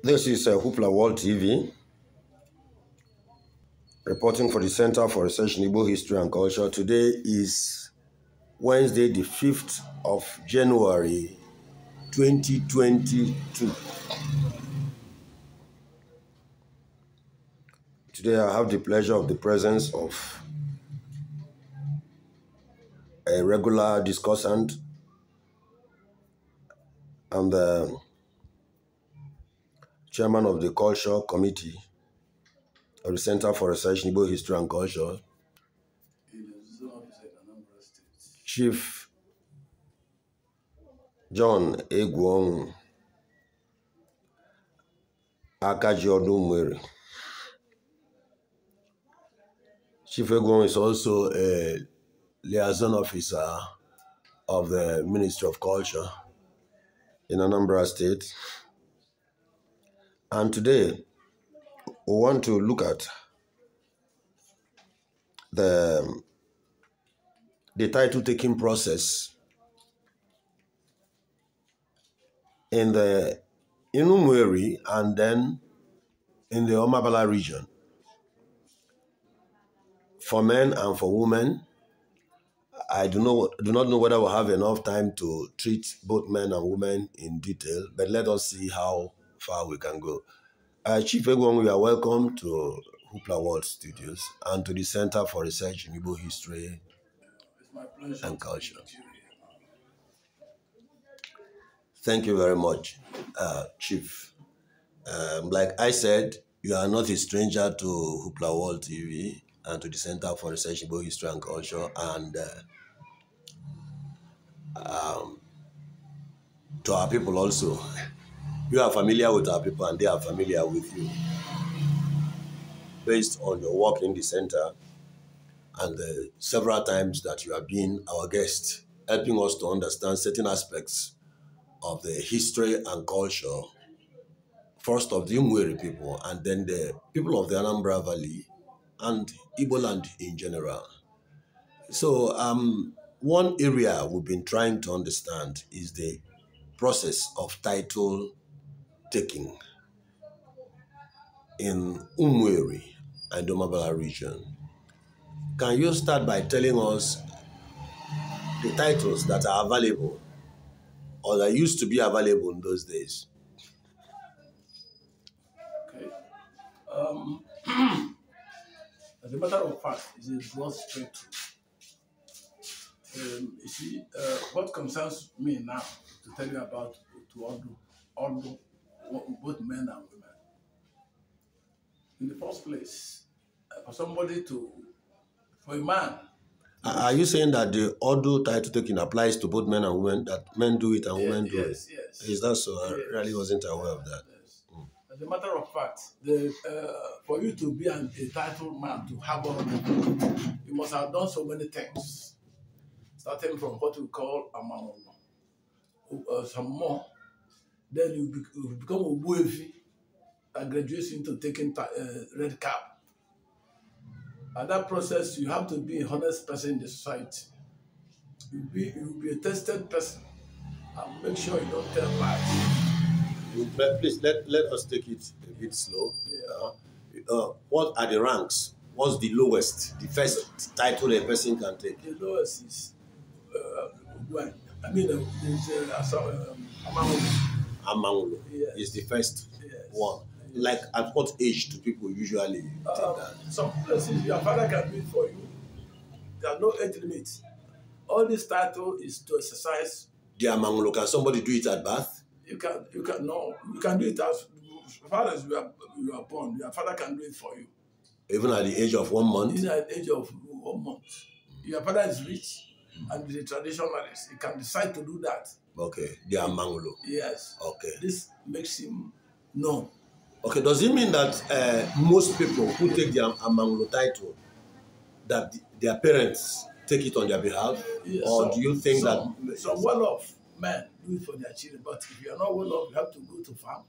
This is Hoopla World TV, reporting for the Center for Research in Igbo History and Culture. Today is Wednesday, the 5th of January, 2022. Today I have the pleasure of the presence of a regular discussant and the chairman of the Culture Committee of the Center for Research in Igbo History and Culture, Chief Egwuonwu, Akajiodu Umueri. Chief Egwuonwu is also a liaison officer of the Ministry of Culture in Anambra State. And today, we want to look at the title-taking process in Umueri and then in the Omabala region for men and for women. I do not know whether we'll have enough time to treat both men and women in detail, but let us see how far we can go. Chief Egwuonwu, you are welcome to Hoopla World Studios and to the Center for Research in Igbo History and Culture. Thank you very much, Chief. Like I said, you are not a stranger to Hoopla World TV and to the Center for Research in Igbo History and Culture, and to our people also. You are familiar with our people and they are familiar with you based on your work in the center and the several times that you have been our guest, helping us to understand certain aspects of the history and culture, first of the Umueri people and then the people of the Anambra Valley and Igbo land in general. So one area we've been trying to understand is the process of title taking in Umueri and Omabala region. Can you start by telling us the titles that are available or that used to be available in those days? Okay. As a matter of fact, it's a broad spectrum. You see, what concerns me now to tell you about Otuocha, both men and women. In the first place, for a man. Are you saying that the Odu title taking applies to both men and women, that men do it and women do it? Yes. Is that so? Yes. I really wasn't aware of that. Yes. As a matter of fact, for you to be a titled man, to have all you must have done so many things. Starting from what we call some more, then you become a Umueri that graduates into taking red cap. At that process, you have to be a honest person in the society. You will be a tested person and make sure you don't tell lies. Please let us take it a bit slow. Yeah. What are the ranks? What's the lowest, the first title a person can take? The lowest is Amangolo. Yes. Is the first one. Yes. Like at what age do people usually take that? Some places your father can do it for you. There are no age limits. All this title is to exercise. The Amangolo, can somebody do it at birth? You can do it as far as you are born. Your father can do it for you. Even at the age of 1 month? Even at the age of 1 month. Your father is rich and is a traditionalist. He can decide to do that. Okay, the Amangolo. Yes. Okay. This makes him known. Okay, does it mean that most people who take the Amangolo title, that their parents take it on their behalf? Yes, or do you think some well-off men do it for their children, but if you are not well-off, you have to go to farm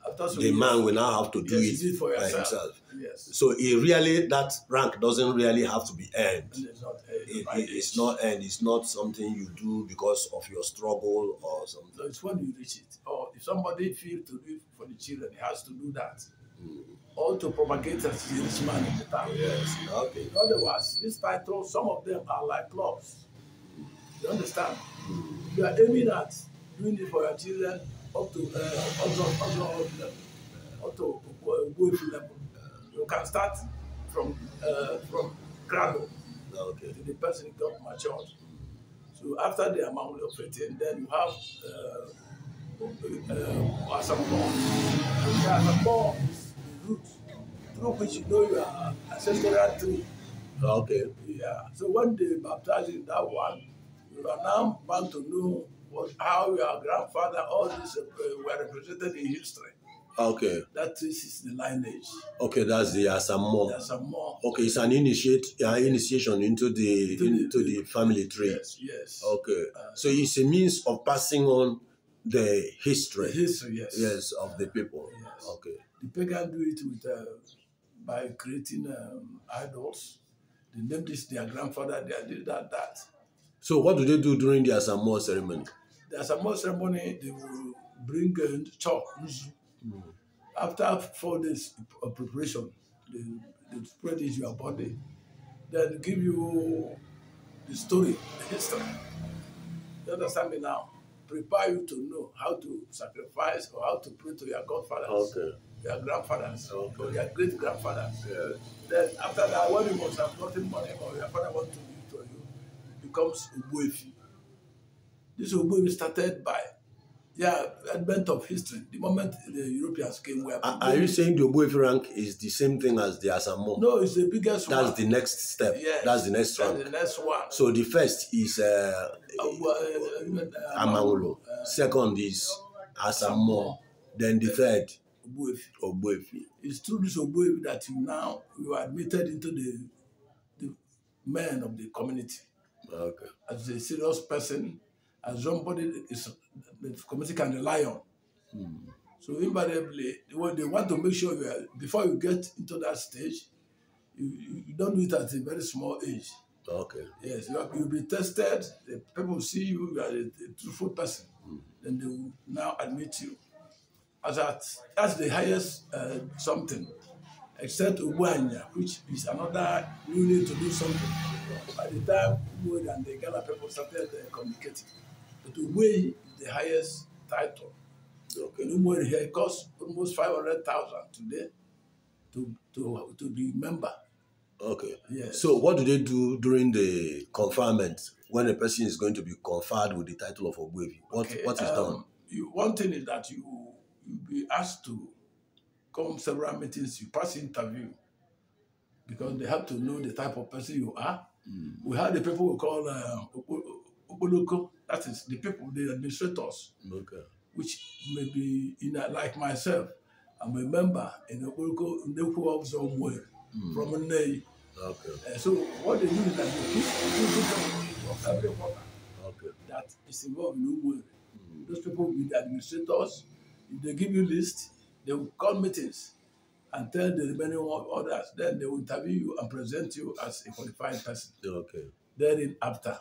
After some the years, man will now have to do yes, you it for by yourself. himself. Yes. So that rank doesn't really have to be earned. And it's not It's not earned. It's not something you do because of your struggle or something. So it's when you reach it. Or if somebody feels to do it for the children, he has to do that. Or to propagate as a rich man in the town. Yes. Okay. In other words, these titles, some of them are like clubs. You understand? If you are aiming at doing it for your children up to level, you can start from cradle to the person got matured. So after the amount of 18, then you have some more. Some more is the root through which you know your ancestral tree. Okay. Yeah. So when they baptize in that one, you are now bound to know how your grandfather, all this were represented in history. Okay. That is the lineage. Okay, that's the Asamo. There's some more. Okay, it's an initiation into the family tree. Yes, yes. Okay. So it's a means of passing on the history. The history, yes. Yes, of the people. Yes. Okay. The pagan do it with by creating idols. They name this their grandfather, they did that. So what do they do during the Asamo ceremony? The Asamo ceremony, they will bring chalk. After 4 days of preparation, they spread it in your body. Then give you the story, the history. You understand me now? Prepare you to know how to sacrifice or how to pray to your godfathers, your grandfathers, or your great grandfathers. Yeah. Then after that, when you must have gotten money or your father wants to give to you, it becomes Umueri. This Umueri started by advent of history. The moment the Europeans came, are you saying the Ogbuefi rank is the same thing as the Asamo? No, it's the biggest one. That's the next step. Yes, that's the next rank. The next one. So the first is Amawolo. Second is Asamo. Then the third, Ogbuefi. It's through this Ogbuefi that you are admitted into the men of the community. Okay. As a serious person, as somebody the community can rely on. So invariably, they want to make sure before you get into that stage, you don't do it at a very small age. Okay. Yes, you'll be tested. The people see you are a truthful person. Then they will now admit you. That's the highest something, except Ubuanya, which is another unit to do something. By the time Umueri and the Ghana people started communicating, but Umueri is the highest title. Okay. In Umueri here, it costs almost 500,000 today to be member. Okay. Yes. So what do they do during the conferment when a person is going to be conferred with the title of Ogbuefi? What is done? One thing is that you'll be asked to come several meetings, you pass interview, because they have to know the type of person you are. We have the people we call Oboloko, that is the people, the administrators, which may be like myself. I'm a member in the Oboloko Ndeku of somewhere from Umueri. Okay. So what they do is that they keep of every quarter that is involved in Umueri. Those people will be the administrators. If they give you list, they will call meetings and tell the remaining others. Then they will interview you and present you as a qualified person. Okay. Then after,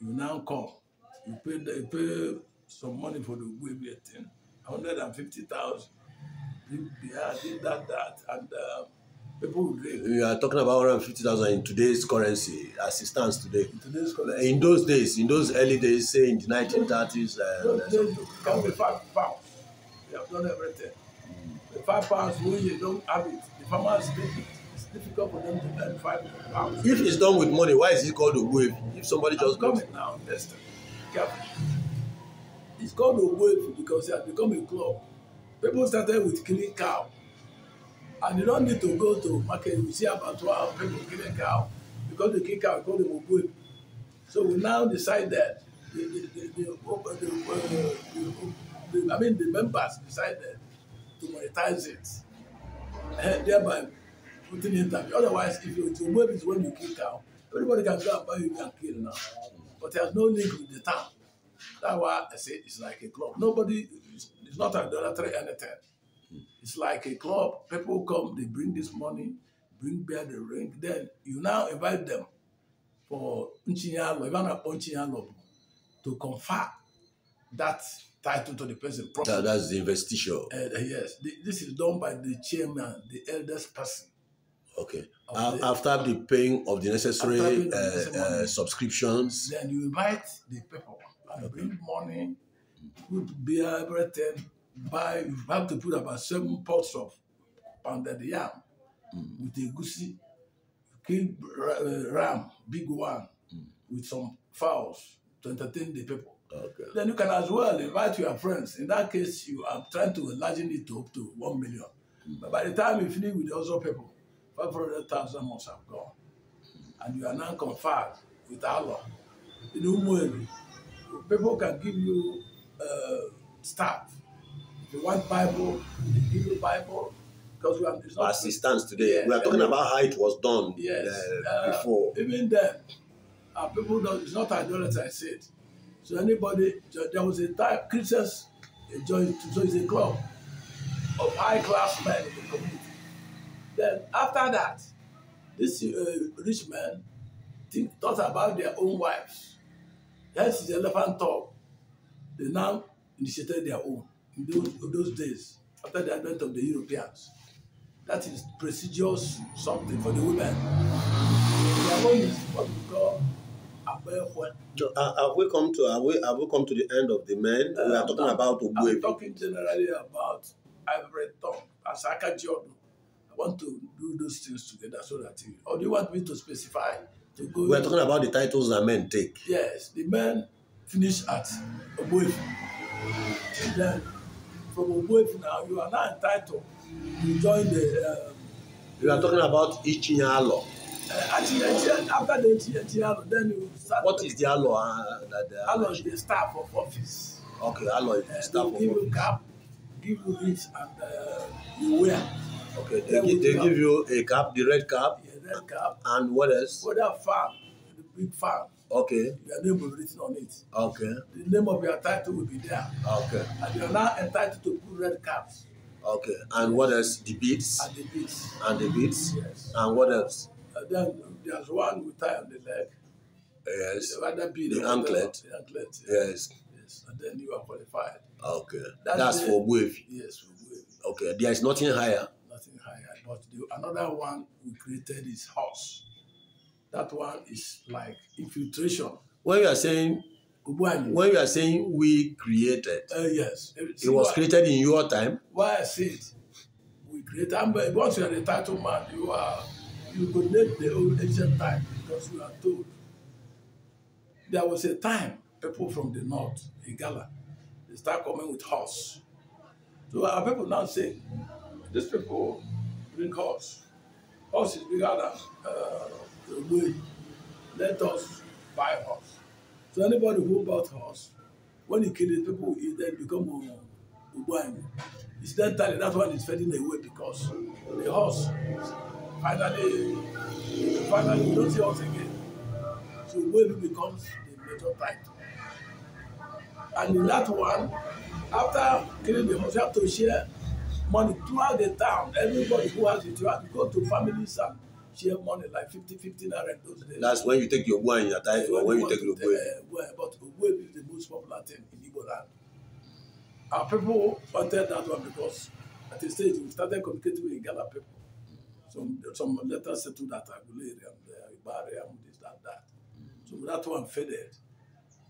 you now come. You pay some money for the Umueri thing, 150,000. Did that, and people will drink. We are talking about 150,000 in today's currency as it stands today. In today's currency. In those days, in those early days, say in the 1930s. Those days you count the £5. They have done everything. The £5, when you don't have it, the farmers take it. It's difficult for them to earn £5. If it's done with money, why is it called Ogbuefi? If somebody just comes now, listen, careful. It's called Ogbuefi because it has become a club. People started with killing cow. And you don't need to go to market. You see about 12 people killing cow. Because they kill cow, we call them Ogbuefi. So we now decided the members decided to monetize it, thereby putting interview. Otherwise, if it's Ogbuefi is when you kill cow, everybody can go and buy you and kill now. But there's no link with the town. That's why I say it's like a club. Nobody, it's not idolatry anything. It's like a club. People come, they bring this money, bring beer, they drink. Then you now invite them for Nchinyalo, to confer that title to the person properly. That's the investiture. Yes, this is done by the chairman, the eldest person. Okay. After the paying of the necessary subscriptions. Then you invite the people and bring money, put beer, everything. You have to put about 7 pots of pounded yam with a goosey, kill ram, big one, with some fowls to entertain the people. Okay. Then you can as well invite your friends. In that case, you are trying to enlarge it to up to 1 million. But by the time you finish with the other people, 500,000 must have gone. And you are now conferred with Allah. In Umueri, people can give you staff. If you want Bible, they give you Bible. Because it's not assistance today. We are talking about how it was done before. Even then, people don't, it's not idolatry, I said. So anybody, there was a time Christians joined, so it's a club of high-class men in the community. Then after that, this rich men thought about their own wives. Hence the elephant talk. They now initiated their own in those days, after the advent of the Europeans. That is prestigious something for the women. Their own is what we call so, have we come to the end of the men? We are talking about Ogbuefi. I'm talking generally about ivory tongue as Akajiodu. I want to do those things together so that or do you want me to specify to go? We are talking about the titles that men take. Yes, the men finish at Ogbuefi. Then from Ogbuefi now you are now entitled to join the. You are talking about Ichinyalo. After the Ichinyalo, then you start. What is the alo? Alo is the staff of office. Okay, alo is the staff of office. Give you cap, give you this, and you wear. Okay, they give you a cap, the red cap. Yeah, red cap. And what else? For that farm, the big farm. Okay. Your name will be written on it. Okay. The name of your title will be there. Okay. And you are now entitled to put red caps. Okay. And what else? The beads? And the beads. And the beads? Yes. And what else? And then there's one we tie on the leg. Yes. The anklet. The anklet. Yes. Yes. And then you are qualified. Okay. That's for Ogbuefi. Yes, for Ogbuefi. Okay. There is nothing higher. Nothing higher. But another one we created is horse. That one is like infiltration. When you are saying we created, yes, it was created in your time. Why I said we created. But once you are the title man, you connect the old ancient time because you are told there was a time people from the north, Igala, they start coming with horse. So our people now say these people bring horse. Horse is bigger than way. Let us buy horse. So anybody who bought horse, when he kill it, people will then become Umueri. Incidentally, that one is fading away because the horse finally you don't see horse again. So Umueri becomes the major title. And in that one, after killing the horse, you have to share money throughout the town. Everybody who has it, you have to go to families and share money like 50 naira in those days. That's when you take your Ogbuefi in your title, or when you take your Ogbuefi. But Ogbuefi is the most popular thing in Igbo land. Our people wanted that one because at the stage we started communicating with Igala people. Some letters said to that Agulere and Ibari and this and that. So that one faded.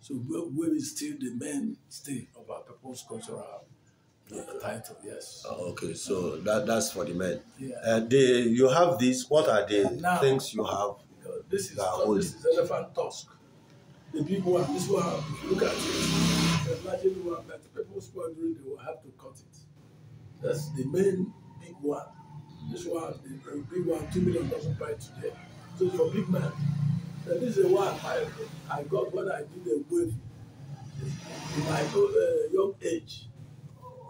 So Ogbuefi is still the mainstay of our people's cultural title, yes. Okay, so that's for the men. Yeah. You have these. What are the things you have? This is elephant tusk. The big one. This one, look at it. The larger one that people spoil during they will have to cut it. That's the main big one. This one, the big one, 2 million doesn't buy today. So for big man. And this is the one I got when I did the wave in my young age.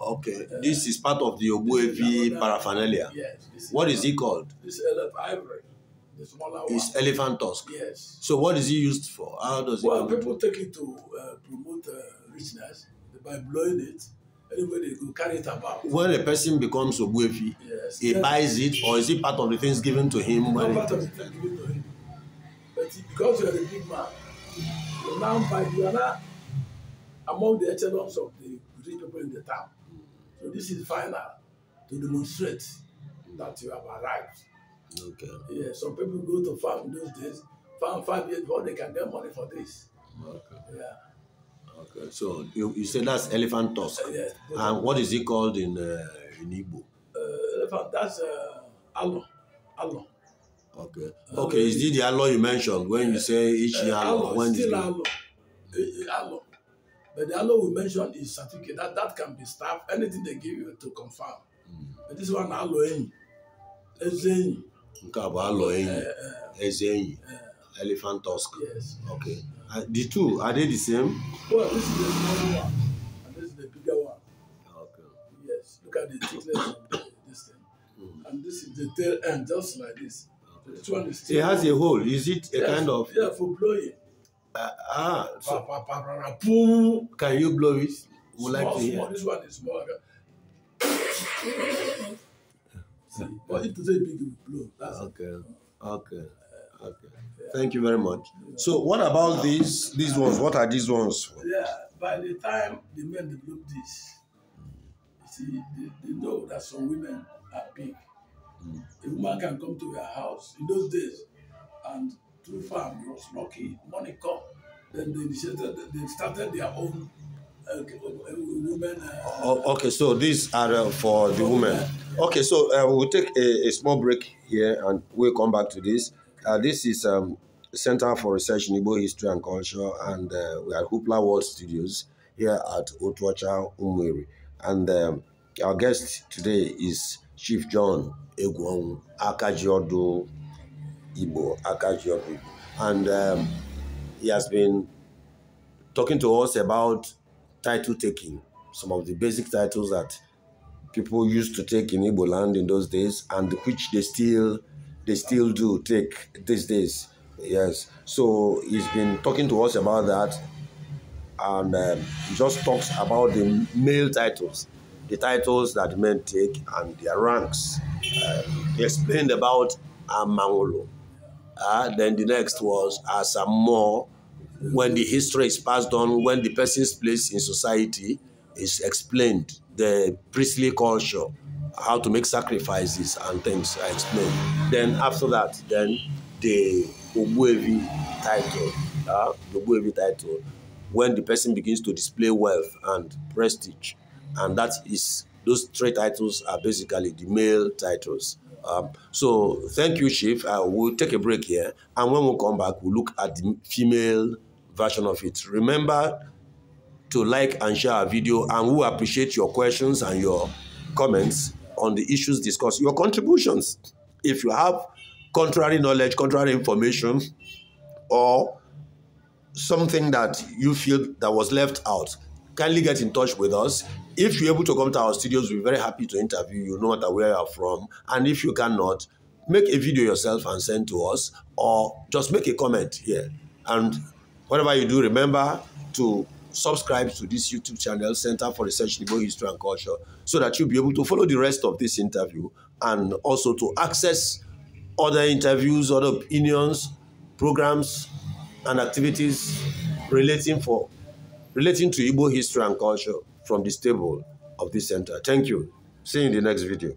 Okay, this is part of the Ogbuefi paraphernalia. Yes. What is it called? This elephant ivory, the smaller one. It's elephant tusk. Yes. So what is it used for? How does it? Well, people take it to promote richness by blowing it. Anybody go carry it about. When a person becomes Ogbuefi, Yes. he buys it, or is it part of the things given to him? Not part of the thing given to him. But because you are a big man, you now buy, you are not among the echelons of the rich people in the town. So this is final to demonstrate that you have arrived. Okay. Yeah, some people go to farm in those days, farm 5 years before they can get money for this. Okay. Yeah. Okay. So you say that's elephant tusk. Yes. And what is it called in Igbo? Elephant, that's aloe. Aloe. Okay. Okay. Is it the aloe you mentioned when you say each aloe? When still aloe. Aloe. But the aloe we mentioned is certificate. That can be staff, anything they give you to confirm. But this one aloe. Ezenyi. Nke a bụ aloe enyi, eze enyi, elephant tusk. Yes. Okay. The two, are they the same? Well, this is the smaller one, and this is the bigger one. Okay. Yes. Look at the thickness of this thing. And this is the tail end, just like this. So this one is still. It has a hole. Is it a kind of? Yeah, for blowing. So Boom. can you blow it? Would like to hear. Small. This one is small. See, but if to say big, you blow. That's Okay. Okay. Okay. Thank you very much. So what about these ones? What are these ones for? Yeah, by the time the men develop this, you see, they know that some women are big. A woman can come to your house in those days, and through farm, you was lucky, money come. Then they started their own women. Okay, so these are for the women. Okay, so we'll take a small break here and we'll come back to this. This is Center for Research in Igbo History and Culture, and we are Hoopla World Studios here at Otuocha, Umueri. And our guest today is Chief John Egwuonwu, Akajiodu Igbo, Akajiodu. And he has been talking to us about title taking, some of the basic titles that people used to take in Igbo land in those days, and which they still do take these days. Yes. So he's been talking to us about that, and he just talks about the male titles, the titles that men take and their ranks. He explained about Amangolo. Then the next was Asamo. When the history is passed on, when the person's place in society is explained, the priestly culture, how to make sacrifices and things are explained. Then after that, then the Ogbuefi title, when the person begins to display wealth and prestige, and that is, those three titles are basically the male titles. So thank you, Chief. We'll take a break here, and when we come back, we'll look at the female version of it. Remember to like and share our video, and we appreciate your questions and your comments on the issues discussed, your contributions. If you have contrary knowledge, contrary information, or something that you feel that was left out, kindly get in touch with us. If you're able to come to our studios, we're very happy to interview you, no matter where you're from. And if you cannot, make a video yourself and send to us, or just make a comment here. And whatever you do, remember to subscribe to this YouTube channel, Center for Research in Igbo History and Culture, so that you'll be able to follow the rest of this interview, and also to access other interviews, other opinions, programs, and activities relating to Igbo history and culture from the stable of this center. Thank you. See you in the next video.